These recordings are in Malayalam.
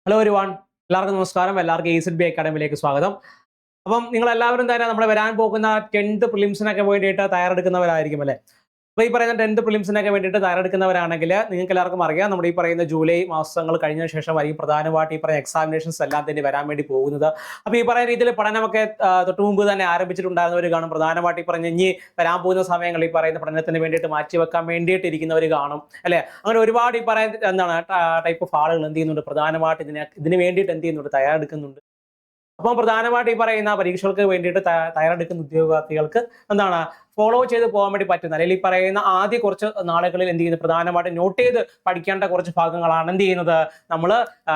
ഹലോ എവരിവൺ, എല്ലാവർക്കും നമസ്കാരം. എല്ലാവർക്കും AZB അക്കാഡമിയിലേക്ക് സ്വാഗതം. അപ്പം നിങ്ങൾ എല്ലാവരും തന്നെ നമ്മൾ വരാൻ പോകുന്ന 10th പ്രിലിംസിനൊക്കെ വേണ്ടിയിട്ട് തയ്യാറെടുക്കുന്നവരായിരിക്കും അല്ലേ? അപ്പോൾ ഈ പറയുന്ന 10th പ്രിലിംസിനൊക്കെ വേണ്ടിയിട്ട് തയ്യാറെടുക്കുന്നവരാണെങ്കിൽ നിങ്ങൾക്ക് എല്ലാവർക്കും അറിയാം, നമ്മുടെ ഈ പറയുന്ന ജൂലൈ മാസങ്ങൾ കഴിഞ്ഞ ശേഷമായിരിക്കും പ്രധാനമായിട്ട് ഈ പറയുന്ന എക്സാമിനേഷൻസ് എല്ലാം തന്നെ വരാൻ വേണ്ടി പോകുന്നത്. അപ്പോൾ ഈ പറയുന്ന രീതിയിൽ പഠനമൊക്കെ തൊട്ട് മുമ്പ് തന്നെ ആരംഭിച്ചിട്ടുണ്ടായിരുന്നവർ കാണും. പ്രധാനമായിട്ട് ഈ പറഞ്ഞ ഇനി വരാൻ പോകുന്ന സമയങ്ങളിൽ ഈ പറയുന്ന പഠനത്തിന് വേണ്ടിയിട്ട് മാറ്റിവെക്കാൻ വേണ്ടിയിട്ട് ഇരിക്കുന്നവർ കാണും അല്ലേ? അങ്ങനെ ഒരുപാട് ഈ പറയുന്ന എന്താണ് ടൈപ്പ് ഓഫ് ആളുകൾ എന്ത് ചെയ്യുന്നുണ്ട്, പ്രധാനമായിട്ട് ഇതിന് വേണ്ടിയിട്ട് എന്ത് ചെയ്യുന്നുണ്ട്, തയ്യാറെടുക്കുന്നുണ്ട്. അപ്പം പ്രധാനമായിട്ട് ഈ പറയുന്ന പരീക്ഷകൾക്ക് വേണ്ടിയിട്ട് തയ്യാറെടുക്കുന്ന ഉദ്യോഗാർത്ഥികൾക്ക് എന്താണ് ഫോളോ ചെയ്ത് പോകാൻ വേണ്ടി പറ്റുന്ന, അല്ലെങ്കിൽ ഈ പറയുന്ന ആദ്യ കുറച്ച് നാളുകളിൽ എന്ത് ചെയ്യുന്നത്, പ്രധാനമായിട്ട് നോട്ട് ചെയ്ത് പഠിക്കേണ്ട കുറച്ച് ഭാഗങ്ങളാണ് എന്ത് ചെയ്യുന്നത് നമ്മൾ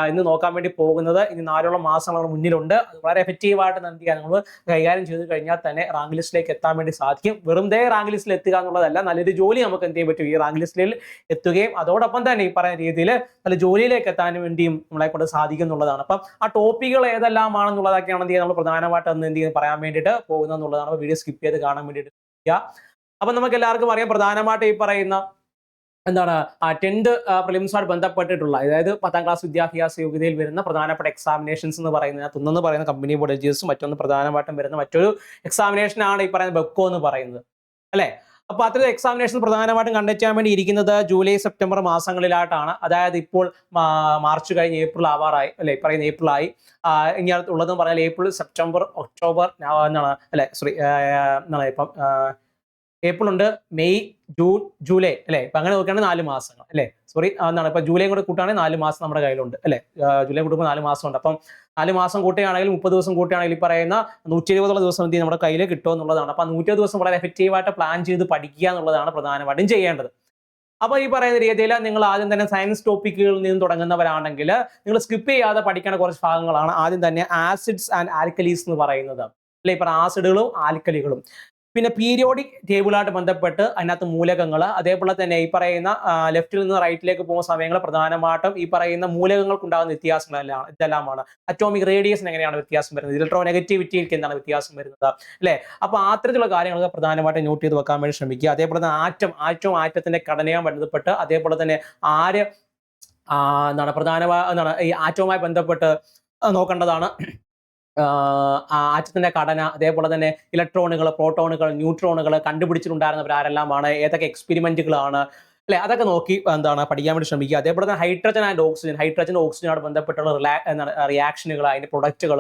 ഇന്ന് നോക്കാൻ വേണ്ടി പോകുന്നത്. ഇനി 4 മാസങ്ങൾ മുന്നിലുണ്ട്. അത് വളരെ എഫക്റ്റീവായിട്ട് എന്ത് ചെയ്യാൻ നമ്മൾ കൈകാര്യം ചെയ്ത് കഴിഞ്ഞാൽ തന്നെ റാങ്ക് ലിസ്റ്റിലേക്ക് എത്താൻ വേണ്ടി സാധിക്കും. വെറുതെ റാങ്ക് ലിസ്റ്റിൽ എത്തുക എന്നുള്ളതല്ല, നല്ലൊരു ജോലി നമുക്ക് എന്ത് ചെയ്യാൻ പറ്റും, ഈ റാങ്ക് ലിസ്റ്റിൽ എത്തുകയും അതോടൊപ്പം തന്നെ ഈ പറയുന്ന രീതിയിൽ നല്ല ജോലിയിലേക്ക് എത്താൻ വേണ്ടിയും നമ്മളെ കൊണ്ട് സാധിക്കും എന്നുള്ളതാണ്. അപ്പം ആ ടോപ്പിക്കുകൾ ഏതെല്ലാമാണെന്നുള്ളതൊക്കെയാണ് എന്ത് ചെയ്യുക നമ്മൾ പ്രധാനമായിട്ട് എന്ത് ചെയ്യുന്നത് പറയാൻ വേണ്ടിയിട്ട് പോകുന്നത് എന്നുള്ളതാണ്. വീഡിയോ സ്കിപ്പ് ചെയ്ത് കാണാൻ വേണ്ടിയിട്ട്. അപ്പൊ നമുക്ക് എല്ലാവർക്കും അറിയാം, പ്രധാനമായിട്ട് ഈ പറയുന്ന എന്താണ് 10th പ്രിലിംസുമായിട്ട് ബന്ധപ്പെട്ടിട്ടുള്ള, അതായത് 10ാം ക്ലാസ് വിദ്യാഭ്യാസ യോഗ്യതയിൽ വരുന്ന പ്രധാനപ്പെട്ട എക്സാമിനേഷൻസ് എന്ന് പറയുന്നത്, ഒന്നെന്ന് പറയുന്ന കമ്പനി ബോർഡ് എൽജിഎസും മറ്റൊന്ന് പ്രധാനമായിട്ടും വരുന്ന മറ്റൊരു എക്സാമിനേഷനാണ് ഈ പറയുന്ന ബെക്കോ എന്ന് പറയുന്നത് അല്ലെ? അപ്പൊ അത്തരം എക്സാമിനേഷൻ പ്രധാനമായിട്ടും കണ്ടക്ട് ചെയ്യാൻ വേണ്ടി ഇരിക്കുന്നത് ജൂലൈ സെപ്റ്റംബർ മാസങ്ങളിലായിട്ടാണ്. അതായത് ഇപ്പോൾ മാർച്ച് കഴിഞ്ഞ് ഏപ്രിൽ ആവാറായി അല്ലെ? പറയുന്ന ഏപ്രിലായി. ഇനി ഉള്ളതെന്ന് പറഞ്ഞാൽ ഏപ്രിൽ, സെപ്റ്റംബർ, ഒക്ടോബർ എന്നാണ് അല്ലെ? സോറി, എന്താണ് ഇപ്പം ഏപ്രിൽ ഉണ്ട്, മെയ്, ജൂൺ, ജൂലൈ അല്ലെ? ഇപ്പൊ അങ്ങനെ നോക്കുകയാണെങ്കിൽ 4 മാസങ്ങൾ അല്ലെ? സോറി, എന്താണ് ഇപ്പൊ ജൂലൈ കൂടെ കൂട്ടുകയാണെങ്കിൽ 4 മാസം നമ്മുടെ കയ്യിലുണ്ട് അല്ലെ? ജൂലൈ കൂട്ടുമ്പോൾ 4 മാസം ഉണ്ട്. അപ്പം 4 മാസം കൂട്ടുകയാണെങ്കിൽ 30 ദിവസം കൂട്ടുകയാണെങ്കിൽ ഈ പറയുന്ന 120 ദിവസം എന്ത് നമ്മുടെ കയ്യിൽ കിട്ടും എന്നുള്ളതാണ്. അപ്പൊ 120 ദിവസം വളരെ എഫക്റ്റീവായിട്ട് പ്ലാൻ ചെയ്ത് പഠിക്കുക എന്നുള്ളതാണ് പ്രധാനമായിട്ടും ചെയ്യേണ്ടത്. അപ്പൊ ഈ പറയുന്ന രീതിയിൽ നിങ്ങൾ ആദ്യം തന്നെ സയൻസ് ടോപ്പിക്കുകളിൽ നിന്ന് തുടങ്ങുന്നവരാണെങ്കിൽ നിങ്ങൾ സ്കിപ്പ് ചെയ്യാതെ പഠിക്കേണ്ട കുറച്ച് ഭാഗങ്ങളാണ്. ആദ്യം തന്നെ ആസിഡ്സ് ആൻഡ് ആൽക്കലീസ് എന്ന് പറയുന്നത് അല്ലെ? ഇപ്പൊ ആസിഡുകളും ആൽക്കലികളും, പിന്നെ പീരിയോഡിക് ടേബിളായിട്ട് ബന്ധപ്പെട്ട് അതിനകത്ത് മൂലകങ്ങൾ, അതേപോലെ തന്നെ ഈ പറയുന്ന ലെഫ്റ്റിൽ നിന്ന് റൈറ്റിലേക്ക് പോകുന്ന സമയങ്ങൾ പ്രധാനമായിട്ടും ഈ പറയുന്ന മൂലകങ്ങൾക്ക് ഉണ്ടാകുന്ന വ്യത്യാസങ്ങളെല്ലാം ഇതെല്ലാമാണ്. അറ്റോമിക് റേഡിയസിന് എങ്ങനെയാണ് വ്യത്യാസം വരുന്നത്, ഇലക്ട്രോ നെഗറ്റിവിറ്റിക്ക് എന്താണ് വ്യത്യാസം വരുന്നത് അല്ലെ? അപ്പൊ അത്തരത്തിലുള്ള കാര്യങ്ങളൊക്കെ പ്രധാനമായിട്ടും നോട്ട് ചെയ്ത് വെക്കാൻ വേണ്ടി ശ്രമിക്കുക. അതേപോലെ തന്നെ ആറ്റത്തിന്റെ ഘടനയുമായി ബന്ധപ്പെട്ട്, അതേപോലെ തന്നെ എന്താണ് എന്താണ് ഈ ആറ്റവുമായി ബന്ധപ്പെട്ട് നോക്കേണ്ടതാണ്. ആറ്റത്തിന്റെ ഘടന, അതേപോലെ തന്നെ ഇലക്ട്രോണുകൾ, പ്രോട്ടോണുകൾ, ന്യൂട്രോണുകൾ കണ്ടുപിടിച്ചിട്ടുണ്ടായിരുന്നവരാരെല്ലാമാണ്, ഏതൊക്കെ എക്സ്പെരിമെന്റുകളാണ് അല്ലെ? അതൊക്കെ നോക്കി എന്താണ് പഠിക്കാൻ വേണ്ടി ശ്രമിക്കുക. അതേപോലെ തന്നെ ഹൈഡ്രജൻ ആൻഡ് ഓക്സിജൻ, ഓക്സിജനോട് ബന്ധപ്പെട്ടുള്ള റിയാക്ഷനുകൾ, അതിന്റെ പ്രൊഡക്റ്റുകൾ,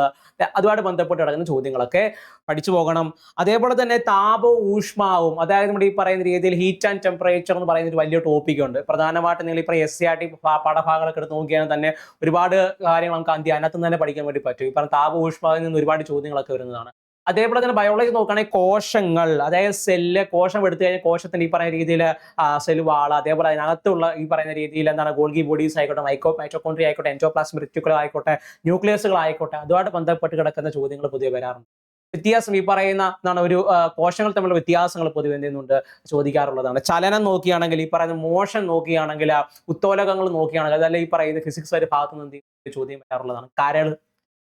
അതുമായിട്ട് ബന്ധപ്പെട്ട് കിടക്കുന്ന ചോദ്യങ്ങളൊക്കെ പഠിച്ചു പോകണം. അതേപോലെ തന്നെ താപവും ഊഷ്മാവും, അതായത് നമ്മുടെ ഈ പറയുന്ന രീതിയിൽ ഹീറ്റ് ആൻഡ് ടെമ്പറേച്ചർ എന്ന് പറയുന്ന ഒരു വലിയ ടോപ്പിക് ഉണ്ട്. പ്രധാനമായിട്ടും നിങ്ങൾ ഇപ്പോൾ SCRT പാഠഭാഗങ്ങളൊക്കെ എടുത്ത് നോക്കിയാൽ തന്നെ ഒരുപാട് കാര്യങ്ങൾ നമുക്ക് അതിനകത്ത് നിന്ന് തന്നെ പഠിക്കാൻ വേണ്ടി പറ്റും. ഈ പറഞ്ഞ താപ ഊഷ്മാവിൽ നിന്ന് ഒരുപാട് ചോദ്യങ്ങളൊക്കെ വരുന്നതാണ്. അതേപോലെ തന്നെ ബയോളജി നോക്കുകയാണെങ്കിൽ കോശങ്ങൾ, അതായത് സെല്ല്, കോശം എടുത്തു കഴിഞ്ഞാൽ കോശത്തിന്റെ ഈ പറയുന്ന രീതിയിൽ സെൽ വാള, അതേപോലെ അതിനകത്തുള്ള ഈ പറയുന്ന രീതിയിൽ എന്താണ് ഗോൾഗി ബോഡീസ് ആയിക്കോട്ടെ, മൈറ്റോകോൺട്രിയ ആയിക്കോട്ടെ, എൻഡോപ്ലാസ്മിക് റെറ്റിക്കുലം ആയിക്കോട്ടെ, ന്യൂക്ലിയസുകൾ ആയിക്കോട്ടെ, അതുമായിട്ട് ബന്ധപ്പെട്ട് കിടക്കുന്ന ചോദ്യങ്ങൾ പൊതുവെ വരാറുണ്ട്. വ്യത്യാസം ഈ പറയുന്ന എന്താണ് ഒരു കോശങ്ങൾ തമ്മിലുള്ള വ്യത്യാസങ്ങൾ പൊതുവെ എന്ത് ചെയ്യുന്നുണ്ട്, ചോദിക്കാറുള്ളതാണ്. ചലനം നോക്കുകയാണെങ്കിൽ, ഈ പറയുന്ന മോഷൻ നോക്കുകയാണെങ്കിൽ, ഉത്തോലകങ്ങൾ നോക്കുകയാണെങ്കിൽ, അതല്ല ഈ പറയുന്ന ഫിസിക്സ് ഒരു ഭാഗത്ത് നിന്ന് ചോദ്യം വരാറുള്ളതാണ്. കരൾ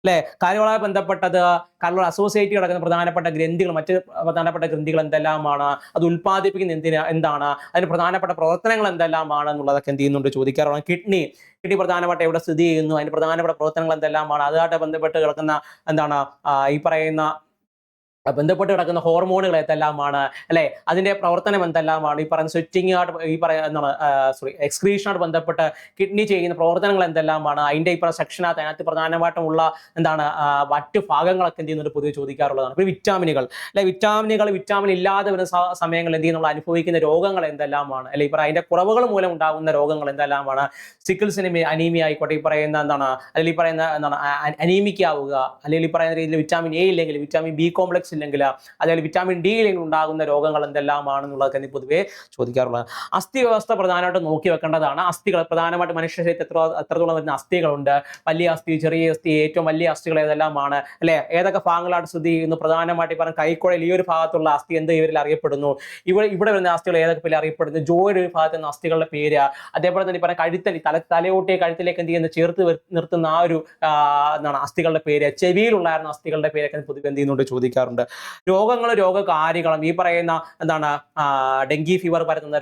അല്ലെ? കരളുമായി ബന്ധപ്പെട്ടത്, കരൾ അസോസിയേറ്റ് കിടക്കുന്ന പ്രധാനപ്പെട്ട ഗ്രന്ഥികൾ, മറ്റ് പ്രധാനപ്പെട്ട ഗ്രന്ഥികൾ എന്തെല്ലാമാണ്, അത് ഉൽപ്പാദിപ്പിക്കുന്ന എന്താണ്, അതിന് പ്രധാനപ്പെട്ട പ്രവർത്തനങ്ങൾ എന്തെല്ലാമാണ് എന്നുള്ളതൊക്കെ എന്ത് ചെയ്യുന്നുണ്ട്, ചോദിക്കാറുള്ളത്. കിഡ്നി പ്രധാനമായിട്ട് എവിടെ സ്ഥിതി ചെയ്യുന്നു, അതിന്റെ പ്രധാനപ്പെട്ട പ്രവർത്തനങ്ങൾ എന്തെല്ലാമാണ്, അതുമായിട്ട് ബന്ധപ്പെട്ട് കിടക്കുന്ന എന്താണ് ഈ പറയുന്ന ബന്ധപ്പെട്ട് കിടക്കുന്ന ഹോർമോണുകൾ എന്തെല്ലാമാണ് അല്ലെ? അതിന്റെ പ്രവർത്തനം എന്തെല്ലാമാണ്, ഈ പറയുന്ന സ്വെറ്റിംഗ് ആയിട്ട്, ഈ പറയുന്ന എന്താണ് എക്സ്ക്രീഷനോട് ബന്ധപ്പെട്ട് കിഡ്നി ചെയ്യുന്ന പ്രവർത്തനങ്ങൾ എന്തെല്ലാമാണ്, അതിന്റെ ഈ സെക്ഷനകത്ത് അതിനകത്ത് പ്രധാനമായിട്ടുമുള്ള എന്താണ് മറ്റു ഭാഗങ്ങളൊക്കെ എന്ത് ചെയ്യുന്നുണ്ട് പൊതുവെ ചോദിക്കാറുള്ളതാണ്. ഇപ്പോൾ വിറ്റാമിനുകൾ അല്ലെ? വിറ്റാമിൻ ഇല്ലാതെ വരുന്ന സമയങ്ങളിൽ എന്ത് ചെയ്യുന്നു, നമ്മൾ അനുഭവിക്കുന്ന രോഗങ്ങൾ എന്തെല്ലാമാണ് അല്ലെ? ഈ അതിന്റെ കുറവുകൾ മൂലം ഉണ്ടാകുന്ന രോഗങ്ങൾ എന്തെല്ലാമാണ്, സിക്കിൾസിന് അനീമിയ ആയിക്കോട്ടെ, ഈ പറയുന്ന എന്താണ്, അല്ലെങ്കിൽ ഈ പറയുന്ന എന്താണ് അനീമിക് ആവുക, അല്ലെങ്കിൽ ഈ പറയുന്ന രീതിയിൽ വിറ്റാമിൻ എ ഇല്ലെങ്കിൽ, വിറ്റാമിൻ ബി കോംപ്ലക്സ് ഇല്ലെങ്കിൽ, അതേപോലെ വിറ്റാമിൻ ഡി ഇല്ലെങ്കിൽ ഉണ്ടാകുന്ന രോഗങ്ങൾ എന്തെല്ലാമാണെന്നുള്ളതൊക്കെ പൊതുവെ ചോദിക്കാറുള്ളത്. അസ്ഥി വ്യവസ്ഥ പ്രധാനമായിട്ട് നോക്കി വെക്കേണ്ടതാണ്. അസ്ഥികൾ പ്രധാനമായിട്ട് മനുഷ്യ ശരീരത്തിൽ എത്രത്തോളം വരുന്ന അസ്ഥികളുണ്ട്, വലിയ അസ്ഥി, ചെറിയ അസ്ഥി, ഏറ്റവും വലിയ അസ്ഥികൾ ഏതെല്ലാമാണ് അല്ലെ? ഏതൊക്കെ ഭാഗങ്ങളായിട്ട് സ്ഥിതി ചെയ്യുന്നു, പ്രധാനമായിട്ട് ഈ പറഞ്ഞ കൈക്കുഴൽ ഈ ഒരു ഭാഗത്തുള്ള അസ്ഥി എന്ത് ഇവരിൽ അറിയപ്പെടുന്നു, ഇവിടെ വരുന്ന അസ്ഥികൾ ഏതൊക്കെ പേരിൽ അറിയപ്പെടുന്നു, ജോയുടെ ഒരു ഭാഗത്ത് നിന്ന് അസ്ഥികളുടെ പേര്, അതേപോലെ തന്നെ ഈ പറഞ്ഞ കഴുത്തലി തലയോട്ടിയെ കഴുത്തിലേക്ക് എന്ത് ചെയ്യുന്ന ചേർത്ത് നിർത്തുന്ന ആ ഒരു എന്താണ് അസ്ഥികളുടെ പേര്, ചെവിയിലുണ്ടായിരുന്ന അസ്ഥികളുടെ പേരൊക്കെ പൊതുവെ എന്ത് ചെയ്യുന്നുണ്ട്, ചോദിക്കാറുണ്ട്. ചോദിക്കാറുണ്ട്. രോഗകാരികളും ഈ പറയുന്ന എന്താണ് ഡെങ്കി ഫീവർ പരത്തുന്ന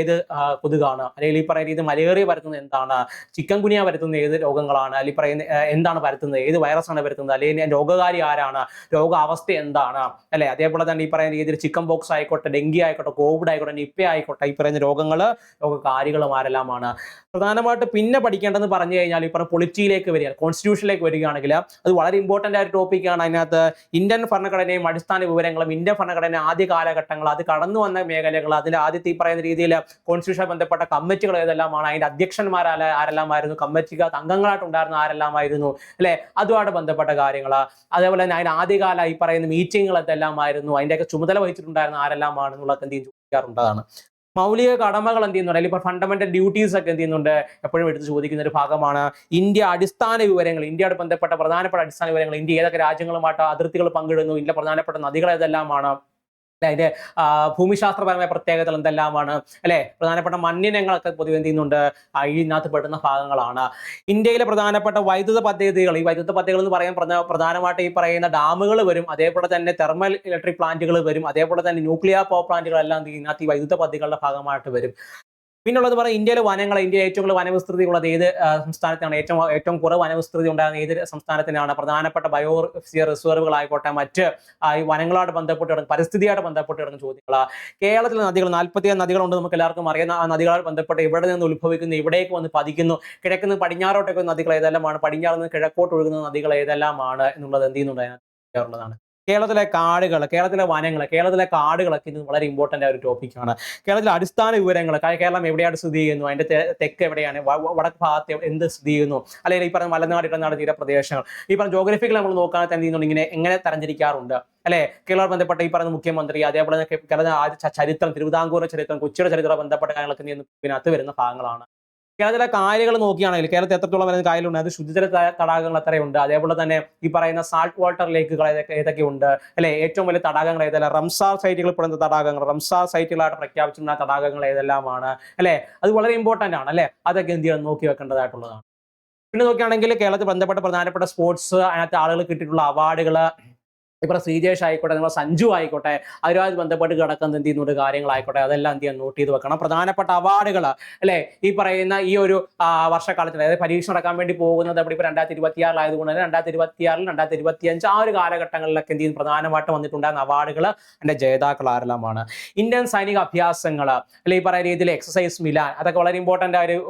ഏത് കൊതുകാണ്, അല്ലെങ്കിൽ ഈ പറയുന്ന ഇത് മലേറിയ പരത്തുന്നത് എന്താണ്, ചിക്കൻ ഗുനിയ പരത്തുന്ന ഏത് രോഗങ്ങളാണ്, അല്ലെങ്കിൽ പറയുന്ന എന്താണ് പരത്തുന്നത്, ഏത് വൈറസാണ് പരത്തുന്നത്, അല്ലെങ്കിൽ രോഗകാരി ആരാണ്, രോഗാവസ്ഥ എന്താണ്, അല്ലെ? അതേപോലെ തന്നെ ഈ പറയുന്ന രീതിയിൽ ചിക്കൻ ബോക്സ് ആയിക്കോട്ടെ, ഡെങ്കി ആയിക്കോട്ടെ, കോവിഡ് ആയിക്കോട്ടെ, നിപ്പ ആയിക്കോട്ടെ, ഈ പറയുന്ന രോഗകാരികളും ആരെല്ലാമാണ്. പ്രധാനമായിട്ട് പിന്നെ പഠിക്കേണ്ടതെന്ന് പറഞ്ഞു കഴിഞ്ഞാൽ ഈ പറഞ്ഞ പൊളിറ്റിയിലേക്ക് വരിക, കോൺസ്റ്റിറ്റ്യൂഷനിലേക്ക് വരികയാണെങ്കിൽ അത് വളരെ ഇമ്പോർട്ടന്റ് ആയ ഒരു ടോപ്പിക്കാണ്. അതിനകത്ത് ഇന്ത്യൻ ഭരണഘടനയും അടിസ്ഥാന വിവരങ്ങളും, ഇന്ത്യൻ ഭരണഘടന ആദ്യ കാലഘട്ടങ്ങൾ, അത് കടന്നു വന്ന മേഖലകൾ, അതിൽ ആദ്യത്തെ ഈ പറയുന്ന രീതിയിൽ കോൺസ്റ്റിറ്റ്യൂഷൻ ബന്ധപ്പെട്ട കമ്മിറ്റികൾ ഏതെല്ലാമാണ്, അതിന്റെ അധ്യക്ഷന്മാർ ആരെല്ലാമായിരുന്നു, കമ്മിറ്റിക്ക് അംഗങ്ങളായിട്ടുണ്ടായിരുന്ന ആരെല്ലാമായിരുന്നു, അല്ലെ? അതുമായിട്ട് ബന്ധപ്പെട്ട കാര്യങ്ങൾ. അതേപോലെ തന്നെ അതിന് ആദ്യകാല ഈ പറയുന്ന മീറ്റിങ്ങുകൾ എന്തെല്ലാമായിരുന്നു, അതിന്റെയൊക്കെ ചുമതല വഹിച്ചിട്ടുണ്ടായിരുന്ന ആരെല്ലാമാണെന്നുള്ളത് എന്ത് ചോദിക്കാറുണ്ടതാണ്. മൗലിക കടമകൾ എന്ത് ചെയ്യുന്നുണ്ട്, അല്ലെങ്കിൽ ഫണ്ടമെന്റൽ ഡ്യൂട്ടീസ് ഒക്കെ എന്ത് ചെയ്യുന്നുണ്ട്, എപ്പോഴും എടുത്ത് ചോദിക്കുന്ന ഒരു ഭാഗമാണ്. അടിസ്ഥാന വിവരങ്ങൾ, ഇന്ത്യയോട് ബന്ധപ്പെട്ട പ്രധാനപ്പെട്ട അടിസ്ഥാന വിവരങ്ങൾ, ഇന്ത്യ ഏതൊക്കെ രാജ്യങ്ങളുമായിട്ട് അതിർത്തികൾ പങ്കിടുന്നു, ഇന്ത്യ പ്രധാനപ്പെട്ട നദികൾ ഏതെല്ലാമാണ്, അതിന്റെ ഭൂമിശാസ്ത്രപരമായ പ്രത്യേകതകൾ എന്തെല്ലാമാണ്, അല്ലെ? പ്രധാനപ്പെട്ട മണ്ണിനങ്ങളൊക്കെ പൊതുവെ എന്ത് ചെയ്യുന്നുണ്ട്, ഇതിനകത്ത് പെടുന്ന ഭാഗങ്ങളാണ്. ഇന്ത്യയിലെ പ്രധാനപ്പെട്ട വൈദ്യുത പദ്ധതികൾ, ഈ വൈദ്യുത പദ്ധതികൾ എന്ന് പറയാൻ പ്രധാനമായിട്ട് ഈ പറയുന്ന ഡാമുകൾ വരും, അതേപോലെ തന്നെ തെർമൽ ഇലക്ട്രിക് പ്ലാന്റുകൾ വരും, അതേപോലെ തന്നെ ന്യൂക്ലിയർ പവർ പ്ലാന്റുകളെല്ലാം ഇതിനകത്ത് ഈ വൈദ്യുത പദ്ധതികളുടെ ഭാഗമായിട്ട് വരും. പിന്നുള്ളത് പറഞ്ഞാൽ ഇന്ത്യയിലെ വനങ്ങൾ, ഇന്ത്യ ഏറ്റവും കൂടുതൽ വനവിസ്തൃതി ഉള്ളത് ഏത് സംസ്ഥാനത്താണ്, ഏറ്റവും കുറവ് വനവിസ്തൃതി ഉണ്ടാകുന്ന ഏത് സംസ്ഥാനത്തിനാണ്, പ്രധാനപ്പെട്ട ബയോസ്ഫിയർ റിസർവുകളായിക്കോട്ടെ, മറ്റ് ഈ വനങ്ങളോട് ബന്ധപ്പെട്ട് പരിസ്ഥിതിയായിട്ട് ബന്ധപ്പെട്ട് കിടക്കുന്ന ചോദ്യങ്ങൾ. കേരളത്തിലെ നദികൾ 47 നദികളുണ്ട്, നമുക്ക് എല്ലാവർക്കും അറിയുന്ന. ആ നദികളോട് ബന്ധപ്പെട്ട് ഇവിടെ നിന്ന് ഉത്ഭവിക്കുന്നു, ഇവിടേക്ക് വന്ന് പതിക്കുന്നു, കിഴക്കുന്ന് പടിഞ്ഞാറോട്ടൊക്കെ നദികൾ ഏതെല്ലാമാണ്, പടിഞ്ഞാറ് നിന്ന് കിഴക്കോട്ട് ഒഴുകുന്ന നദികൾ ഏതെല്ലാമാണ് എന്നുള്ളത് എന്ത് ചെയ്യുന്നുണ്ട്, അതിനകത്ത്. കേരളത്തിലെ കാടുകൾ, കേരളത്തിലെ വനങ്ങൾ, കേരളത്തിലെ കാടുകളൊക്കെ ഇത് വളരെ ഇമ്പോർട്ടന്റ് ആയ ഒരു ടോപ്പിക്കാണ്. കേരളത്തിലെ അടിസ്ഥാന വിവരങ്ങൾ, കേരളം എവിടെയാണ് സ്ഥിതി ചെയ്യുന്നു, അതിന്റെ തെക്ക് എവിടെയാണ്, വടക്ക് ഭാഗത്ത് എന്ത് സ്ഥിതി ചെയ്യുന്നു, അല്ലെങ്കിൽ ഈ പറഞ്ഞ മലനാട്, ഇടനാട്, തീരപ്രദേശങ്ങൾ, ഈ പറഞ്ഞ ജോഗ്രഫിക്കൽ നമ്മൾ നോക്കുകയാണെങ്കിൽ എന്ത് ചെയ്യുന്നുണ്ട്, ഇങ്ങനെ എങ്ങനെ തരംതിരിക്കാറുണ്ട്, അല്ലെ? കേരളം ബന്ധപ്പെട്ട ഈ പറഞ്ഞ മുഖ്യമന്ത്രി, അതേപോലെ കേരള ചരിത്രം, തിരുവിതാംകൂർ ചരിത്രം, കൊച്ചിയുടെ ചരിത്രം ബന്ധപ്പെട്ട കാര്യങ്ങളൊക്കെ ഇതിനകത്ത് വരുന്ന ഭാഗങ്ങളാണ്. കേരളത്തിലെ കായലുകൾ നോക്കുകയാണെങ്കിൽ കേരളത്തിൽ എത്രത്തോളം വരുന്ന കായലുണ്ട്, അത് ശുദ്ധജല തടാകങ്ങൾ എത്രയുണ്ട്, അതേപോലെ തന്നെ ഈ പറയുന്ന സാൾട്ട് വാട്ടർ ലേക്കുകൾ ഏതൊക്കെയുണ്ട്, അല്ലെ? ഏറ്റവും വലിയ തടാകങ്ങൾ ഏതെല്ലാം, റംസാർ സൈറ്റുകൾ പെടുന്ന തടാകങ്ങൾ, റംസാർ സൈറ്റുകളായിട്ട് പ്രഖ്യാപിച്ചിട്ടുള്ള തടാകങ്ങൾ ഏതെല്ലാമാണ്, അല്ലെ? അത് വളരെ ഇമ്പോർട്ടന്റ് ആണ്, അല്ലെ? അതൊക്കെ എന്ത് ചെയ്യണം, നോക്കി വെക്കേണ്ടതായിട്ടുള്ളതാണ്. പിന്നെ നോക്കുകയാണെങ്കിൽ കേരളത്തിൽ ബന്ധപ്പെട്ട പ്രധാനപ്പെട്ട സ്പോർട്സ്, അതിനകത്ത് ആളുകൾ കിട്ടിയിട്ടുള്ള അവാർഡുകൾ, ഇപ്പൊ ശ്രീജേഷ് ആയിക്കോട്ടെ, നിങ്ങൾ സഞ്ജു ആയിക്കോട്ടെ, അതുമായി ബന്ധപ്പെട്ട് കിടക്കുന്ന എന്ത് ചെയ്യുന്നുണ്ട് കാര്യങ്ങളായിക്കോട്ടെ, അതെല്ലാം എന്ത് ചെയ്യാൻ നോട്ട് ചെയ്ത് വെക്കണം. പ്രധാനപ്പെട്ട അവാർഡുകൾ, അല്ലെ? ഈ പറയുന്ന ഈ ഒരു വർഷക്കാലത്തിൽ, അതായത് പരീക്ഷ നടക്കാൻ വേണ്ടി പോകുന്നത് അവിടെ ഇപ്പൊ 2026 ആയതുകൊണ്ട് തന്നെ 2026, 2025 ആ ഒരു കാലഘട്ടങ്ങളിലൊക്കെ എന്ത് ചെയ്യും, പ്രധാനമായിട്ട് വന്നിട്ടുണ്ടായിരുന്ന അവാർഡുകൾ, അതിന്റെ ജേതാക്കൾ ആരെല്ലാമാണ്. ഇന്ത്യൻ സൈനിക അഭ്യാസങ്ങൾ, അല്ലെ? ഈ പറയുന്ന രീതിയിൽ എക്സസൈസ് മിലാൻ, അതൊക്കെ വളരെ ഇമ്പോർട്ടന്റ് ആയ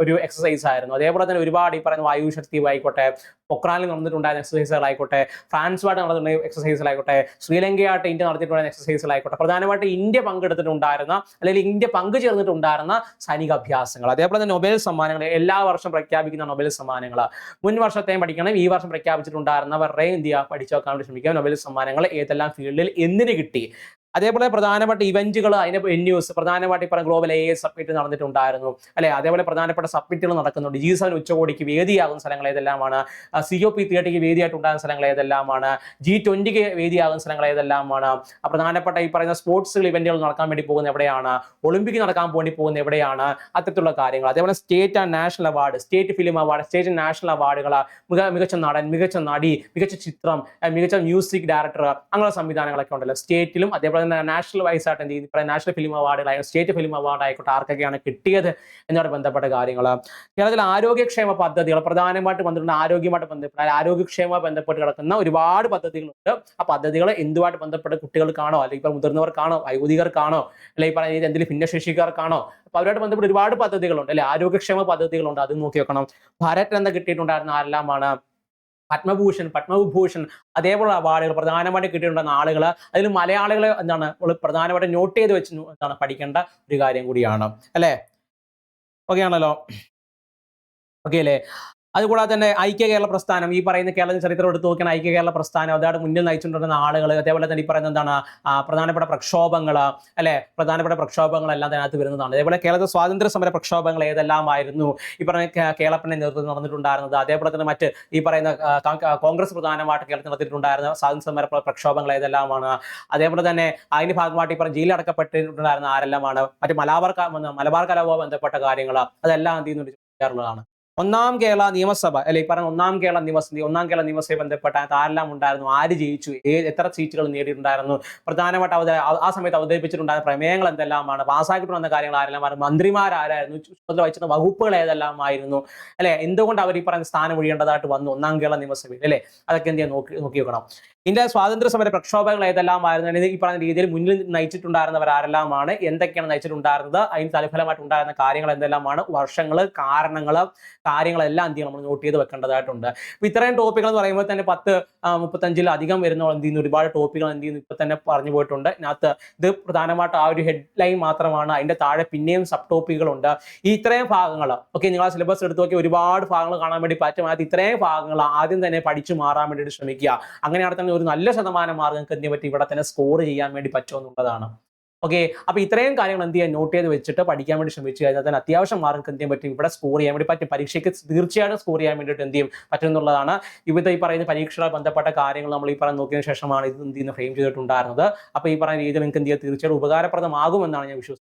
ഒരു എക്സസൈസ് ആയിരുന്നു. അതേപോലെ തന്നെ ഒരുപാട് ഈ പറയുന്ന വായുശക്തി ആയിക്കോട്ടെ, പൊക്രാനിൽ നടന്നിട്ടുണ്ടായിരുന്ന എക്സസൈസുകളായിക്കോട്ടെ, ഫ്രാൻസുമായിട്ട് നടന്നിട്ടുള്ള എക്സസൈസിലായിക്കോട്ടെ, ശ്രീലങ്കയായിട്ട് ഇന്ത്യ നടത്തിയിട്ടുള്ള എക്സസൈസിലായിക്കോട്ടെ, പ്രധാനമായിട്ട് ഇന്ത്യ പങ്കെടുത്തിട്ടുണ്ടായിരുന്ന, അല്ലെങ്കിൽ ഇന്ത്യ പങ്കുചേർന്നിട്ടുണ്ടായിരുന്ന സൈനിക അഭ്യാസങ്ങൾ. അതേപോലെ തന്നെ നൊബേൽ സമ്മാനങ്ങൾ, എല്ലാ വർഷം പ്രഖ്യാപിക്കുന്ന നൊബേൽ സമ്മാനങ്ങൾ, മുൻ വർഷത്തെയും പഠിക്കണം, ഈ വർഷം പ്രഖ്യാപിച്ചിട്ടുണ്ടായിരുന്നവരുടെ ഇന്ത്യ പഠിച്ചു വെക്കാൻ വേണ്ടി ശ്രമിക്കുക. നൊബേൽ സമ്മാനങ്ങൾ ഏതെല്ലാം ഫീൽഡിൽ എന്തിന് കിട്ടി, അതേപോലെ പ്രധാനപ്പെട്ട ഇവന്റുകൾ, അതിന്റെ വെന്യൂസ്, പ്രധാനമായിട്ട് ഇപ്പോൾ ഗ്ലോബൽ AI സബ്മിറ്റ് നടന്നിട്ടുണ്ടായിരുന്നു, അല്ലെ? അതേപോലെ പ്രധാനപ്പെട്ട സബ്മിറ്റുകൾ നടക്കുന്നുണ്ട്. G7 ഉച്ചകോടിക്ക് വേദിയാകുന്ന സ്ഥലങ്ങൾ ഏതെല്ലാമാണ്, COP30ക്ക് വേദിയായിട്ടുണ്ടാകുന്ന സ്ഥലങ്ങൾ ഏതെല്ലാമാണ്, G20ക്ക് വേദിയാകുന്ന സ്ഥലങ്ങൾ ഏതെല്ലാമാണ്, പ്രധാനപ്പെട്ട ഈ പറയുന്ന സ്പോർട്സുകൾ ഇവന്റുകൾ നടക്കാൻ വേണ്ടി പോകുന്ന എവിടെയാണ്, ഒളിമ്പിക് നടക്കാൻ വേണ്ടി പോകുന്ന എവിടെയാണ്, അത്തരത്തിലുള്ള കാര്യങ്ങൾ. അതേപോലെ state and national award, state film award, state and national അവാർഡുകൾ, മികച്ച നടൻ, മികച്ച നടി, മികച്ച ചിത്രം, മികച്ച മ്യൂസിക് ഡയറക്ടർ, അങ്ങനെ സംവിധാനങ്ങളൊക്കെ ഉണ്ടല്ലോ സ്റ്റേറ്റിലും. അതേപോലെ നാഷണൽ വൈസ് ആയിട്ട് എന്ത് ചെയ്യും, നാഷണൽ ഫിലിം അവാർഡുകളായി, സ്റ്റേറ്റ് ഫിലിം അവാർഡ് ആയിക്കോട്ടെ, ആർക്കൊക്കെയാണ് കിട്ടിയത് എന്നോട് ബന്ധപ്പെട്ട കാര്യങ്ങൾ. കേരളത്തിൽ ആരോഗ്യക്ഷേമ പദ്ധതികൾ പ്രധാനമായിട്ട് ബന്ധപ്പെട്ട് ആരോഗ്യമായിട്ട് ബന്ധപ്പെട്ട് ആരോഗ്യക്ഷേമ ബന്ധപ്പെട്ട് കിടക്കുന്ന ഒരുപാട് പദ്ധതികളുണ്ട്. ആ പദ്ധതികൾ എന്തുമായിട്ട് ബന്ധപ്പെട്ട് കുട്ടികൾക്കാണോ, അല്ലെങ്കിൽ ഇപ്പൊ മുതിർന്നവർക്കാണോ, വയോധികർക്കാണോ, അല്ലെങ്കിൽ പറയുന്ന എന്തെങ്കിലും ഭിന്നശേഷിക്കാർക്കാണോ, അപ്പൊ അവരുമായിട്ട് ബന്ധപ്പെട്ട് ഒരുപാട് പദ്ധതികളുണ്ട്, അല്ലെ? ആരോഗ്യക്ഷേമ പദ്ധതികളുണ്ട്, അത് നോക്കി വെക്കണം. ഭാരത് രത്ന കിട്ടിയിട്ടുണ്ടായിരുന്ന ആരെല്ലാമാണ്, പത്മവിഭൂഷൺ, അതേപോലെ അവാർഡുകൾ പ്രധാനമായിട്ട് കിട്ടിയിട്ടുണ്ടെന്ന ആളുകൾ, അതിൽ മലയാളികൾ എന്താണ് പ്രധാനമായിട്ട് നോട്ട് ചെയ്ത് വെച്ച് എന്താണ് പഠിക്കേണ്ട ഒരു കാര്യം കൂടിയാണ്, അല്ലെ? ഓക്കെ ആണല്ലോ, ഓക്കെ അല്ലേ? അതുകൂടാതെ തന്നെ ഐക്യ കേരള പ്രസ്ഥാനം, ഈ പറയുന്ന കേരള ചരിത്രം എടുത്ത് നോക്കിയാണ് ഐക്യ കേരള പ്രസ്ഥാനം, അതാണ് മുന്നിൽ നയിച്ചുകൊണ്ടിരുന്ന ആളുകൾ. അതേപോലെ തന്നെ ഈ പറയുന്ന എന്താണ് പ്രധാനപ്പെട്ട പ്രക്ഷോഭങ്ങൾ, അല്ലെ? പ്രധാനപ്പെട്ട പ്രക്ഷോഭങ്ങളെല്ലാം അതിനകത്ത് വരുന്നതാണ്. അതേപോലെ കേരളത്തിൽ സ്വാതന്ത്ര്യ സമര പ്രക്ഷോഭങ്ങൾ ഏതെല്ലാമായിരുന്നു, ഈ പറഞ്ഞ കേരളത്തിന്റെ നേതൃത്വം നടന്നിട്ടുണ്ടായിരുന്നത്. അതേപോലെ തന്നെ മറ്റ് ഈ പറയുന്ന കോൺഗ്രസ് പ്രധാനമായിട്ട് കേരളത്തിൽ നടത്തിയിട്ടുണ്ടായിരുന്ന സ്വാതന്ത്ര്യ സമര പ്രക്ഷോഭങ്ങൾ ഏതെല്ലാമാണ്. അതേപോലെ തന്നെ അതിന്റെ ഭാഗമായിട്ട് ഈ പറഞ്ഞ ജയിലടക്കപ്പെട്ടിട്ടുണ്ടായിരുന്ന ആരെല്ലാമാണ്, മറ്റ് മലബാർ കലാപവുമായി ബന്ധപ്പെട്ട കാര്യങ്ങൾ, അതെല്ലാം എന്ത് ചെയ്യുന്നുണ്ട്, ഒന്നാം കേരള നിയമസഭ അല്ലെ ഈ പറഞ്ഞ ഒന്നാം കേരള നിയമസഭയെ ബന്ധപ്പെട്ട ആരെല്ലാം ഉണ്ടായിരുന്നു, ആര് ജയിച്ചു, എത്ര സീറ്റുകൾ നേടിയിട്ടുണ്ടായിരുന്നു, പ്രധാനമായിട്ട് ആ സമയത്ത് അവതരിപ്പിച്ചിട്ടുണ്ടായിരുന്ന പ്രമേയങ്ങൾ എന്തെല്ലാമാണ്, പാസ്സാക്കിയിട്ട് വന്ന കാര്യങ്ങൾ ആരെല്ലാമാണ്, മന്ത്രിമാരായിരുന്നു, ചുമതല വഹിച്ചിരുന്ന വകുപ്പുകൾ ഏതെല്ലാമായിരുന്നു, അല്ലെ, എന്തുകൊണ്ട് അവർ ഈ പറഞ്ഞ സ്ഥാനം ഒഴിയേണ്ടതായിട്ട് വന്നു ഒന്നാം കേരള നിയമസഭയിൽ, അല്ലെ, അതൊക്കെ എന്ത് ചെയ്യാൻ നോക്കി വെക്കണം. ഇന്ത്യ സ്വാതന്ത്ര്യ സമര പ്രക്ഷോഭങ്ങൾ ഏതെല്ലാമായിരുന്നു, ഈ പറഞ്ഞ രീതിയിൽ മുന്നിൽ നയിച്ചിട്ടുണ്ടായിരുന്നവർ ആരെല്ലാമാണ്, എന്തൊക്കെയാണ് നയിച്ചിട്ടുണ്ടായിരുന്നത്, അതിന് തൽഫലമായിട്ട് ഉണ്ടായിരുന്ന കാര്യങ്ങൾ എന്തെല്ലാമാണ്, വർഷങ്ങൾ, കാര്യങ്ങളെല്ലാം എന്ത് ചെയ്യണം നമ്മൾ നോട്ട് ചെയ്ത് വെക്കേണ്ടതായിട്ടുണ്ട്. അപ്പൊ ഇത്രയും ടോപ്പിക്കുകൾ എന്ന് പറയുമ്പോൾ തന്നെ 35-ലധികം വരുന്ന എന്ത് ചെയ്യുന്നു ഒരുപാട് ടോപ്പിക്കുകൾ എന്ത് ചെയ്യുന്നു ഇപ്പൊ തന്നെ പറഞ്ഞു പോയിട്ടുണ്ട്. ഇതിനകത്ത് ഇത് പ്രധാനമായിട്ട് ആ ഒരു ഹെഡ്ലൈൻ മാത്രമാണ്, അതിന്റെ താഴെ പിന്നെയും സബ് ടോപ്പിക്കുകളുണ്ട്. ഈ ഇത്രയും ഭാഗങ്ങൾ ഓക്കെ, നിങ്ങൾ സിലബസ് എടുത്ത് നോക്കി ഒരുപാട് ഭാഗങ്ങൾ കാണാൻ വേണ്ടി പറ്റും. അത് ഇത്രയും ഭാഗങ്ങൾ ആദ്യം തന്നെ പഠിച്ചു മാറാൻ വേണ്ടിയിട്ട് ശ്രമിക്കുക. അങ്ങനെയാണെങ്കിൽ തന്നെ ഒരു നല്ല ശതമാനം മാർക്ക് നിങ്ങൾക്ക് എന്ത് പറ്റും ഇവിടെ തന്നെ സ്കോർ ചെയ്യാൻ വേണ്ടി പറ്റുമെന്നുള്ളതാണ്. ഓക്കെ, അപ്പൊ ഇത്രയും കാര്യങ്ങൾ എന്ത് ചെയ്യാൻ നോട്ട് ചെയ്ത് വെച്ചിട്ട് പഠിക്കാൻ വേണ്ടി ശ്രമിച്ചു കഴിഞ്ഞാൽ തന്നെ അത്യാവശ്യം മാർക്ക് എന്ത് ചെയ്യാൻ പറ്റും ഇവിടെ സ്കോർ ചെയ്യാൻ വേണ്ടി പറ്റും. പരീക്ഷയ്ക്ക് തീർച്ചയായിട്ടും സ്കോർ ചെയ്യാൻ വേണ്ടിയിട്ട് എന്ത് ചെയ്യും പറ്റും എന്നുള്ളതാണ്. ഇവിടെ ഈ പറയുന്ന പരീക്ഷകളെ ബന്ധപ്പെട്ട കാര്യങ്ങൾ നമ്മൾ ഈ പറഞ്ഞ് നോക്കിയതിനു ശേഷമാണ് ഇത് എന്ത് ചെയ്യുന്ന ഫ്രെയിം ചെയ്തിട്ടുണ്ടായിരുന്നത്. അപ്പൊ ഈ പറയുന്ന രീതിയിൽ നിങ്ങൾക്ക് എന്ത് ചെയ്യാം തീർച്ചയായിട്ടും ഉപകാരപ്രദമാകുമെന്നാണ് ഞാൻ വിശ്വസിക്കുന്നത്.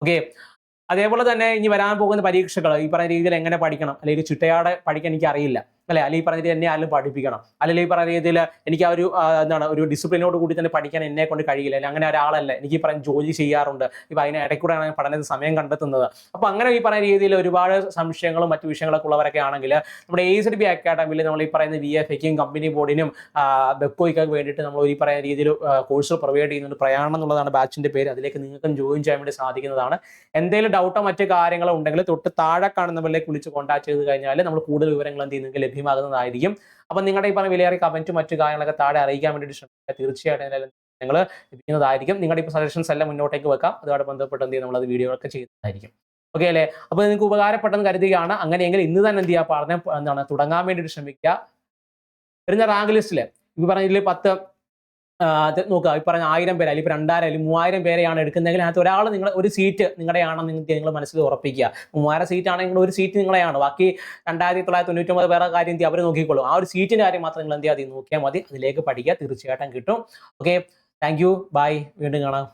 ഓക്കെ, അതേപോലെ തന്നെ ഇനി വരാൻ പോകുന്ന പരീക്ഷകൾ ഈ പറയുന്ന രീതിയിൽ എങ്ങനെ പഠിക്കണം, അല്ലെങ്കിൽ ചിട്ടയോടെ പഠിക്കാൻ എനിക്ക് അറിയില്ല, അല്ലെ, അല്ലെങ്കിൽ ഈ പറഞ്ഞ രീതിയിൽ എന്നെ ആരും പഠിപ്പിക്കണം, അല്ലെങ്കിൽ ഈ പറയുന്ന രീതിയിൽ എനിക്ക് ആ ഒരു എന്താണ് ഒരു ഡിസിപ്ലിനോട് കൂടി തന്നെ പഠിക്കാൻ എന്നെ കൊണ്ട് കഴിയില്ല, അല്ലെങ്കിൽ അങ്ങനെ ഒരാളല്ല, എനിക്ക് ഈ പറയുന്ന ജോലി ചെയ്യാറുണ്ട്, ഇപ്പം അതിന് ഇടയ്ക്കൂടെയാണ് പഠനത്തിന് സമയം കണ്ടെത്തുന്നത്. അപ്പോൾ അങ്ങനെ ഈ പറയുന്ന രീതിയിൽ ഒരുപാട് സംശയങ്ങളും മറ്റു വിഷയങ്ങളൊക്കെ ഉള്ളവരൊക്കെ ആണെങ്കിൽ നമ്മുടെ AZB അക്കാഡമിയിൽ നമ്മൾ ഈ പറയുന്ന VFAക്കും കമ്പനി ബോർഡിനും ബെക്കോയ്ക്കൊക്കെ വേണ്ടിയിട്ട് നമ്മൾ ഈ പറയുന്ന രീതിയിൽ കോഴ്സ് പ്രൊവൈഡ് ചെയ്യുന്നുണ്ട്. പ്രയാണം എന്നുള്ളതാണ് ബാച്ചിന്റെ പേര്. അതിലേക്ക് നിങ്ങൾക്കും ജോയിൻ ചെയ്യാൻ വേണ്ടി സാധിക്കുന്നതാണ്. എന്തെങ്കിലും ഡൗട്ടോ മറ്റു കാര്യങ്ങളോ ഉണ്ടെങ്കിൽ തൊട്ട് താഴെ കാണുന്നവരിലേക്ക് വിളിച്ച് കോൺടാക്ട് ചെയ്ത് കഴിഞ്ഞാൽ നമ്മൾ കൂടുതൽ വിവരങ്ങൾ എന്ത് ചെയ്യുന്നെങ്കിൽ ലഭ്യമാകുന്നതായിരിക്കും. അപ്പൊ നിങ്ങളുടെ ഈ പറഞ്ഞ വിലയേറിയ കമന്റും മറ്റു കാര്യങ്ങളൊക്കെ താഴെ അറിയിക്കാൻ വേണ്ടിയിട്ട് ശ്രമിക്കുക. തീർച്ചയായിട്ടും നിങ്ങൾ ലഭിക്കുന്നതായിരിക്കും. നിങ്ങളുടെ ഇപ്പോൾ സജഷൻസ് എല്ലാം മുന്നോട്ടേക്ക് വെക്കാം. അതുമായിട്ട് ബന്ധപ്പെട്ട് എന്ത് ചെയ്യും നമ്മളത് വീഡിയോ ഒക്കെ ചെയ്യുന്നതായിരിക്കും. ഓക്കെ അല്ലേ? അപ്പൊ നിങ്ങൾക്ക് ഉപകാരപ്പെട്ടെന്ന് കരുതുകയാണ്. അങ്ങനെയെങ്കിൽ ഇന്ന് തന്നെ എന്ത് ചെയ്യുക, പഠനം തുടങ്ങാൻ വേണ്ടിയിട്ട് ശ്രമിക്കുക. വരുന്ന റാങ്ക് ലിസ്റ്റിൽ ഈ പറഞ്ഞ 10 നോക്കുക, ഈ പറഞ്ഞ 1000 പേര് അല്ലെങ്കിൽ 2000 അല്ലെങ്കിൽ 3000 പേരെയാണ് എടുക്കുന്നതെങ്കിൽ അതിനകത്ത് ഒരാൾ നിങ്ങൾ ഒരു സീറ്റ് നിങ്ങളുടെയാണെന്ന് നിങ്ങൾ മനസ്സിൽ ഉറപ്പിക്കുക. 3000 സീറ്റ് ആണെങ്കിൽ ഒരു സീറ്റ് നിങ്ങളെയാണ്, ബാക്കി 2999 പേരുടെ കാര്യം അവർ നോക്കിക്കോളും. ആ ഒരു സീറ്റിന്റെ കാര്യം മാത്രം നിങ്ങൾ എന്ത് ചെയ്യാതെ നോക്കിയാൽ മതി. അതിലേക്ക് പഠിക്കുക, തീർച്ചയായിട്ടും കിട്ടും. ഓക്കെ, താങ്ക് യു, ബൈ, വീണ്ടും കാണാം.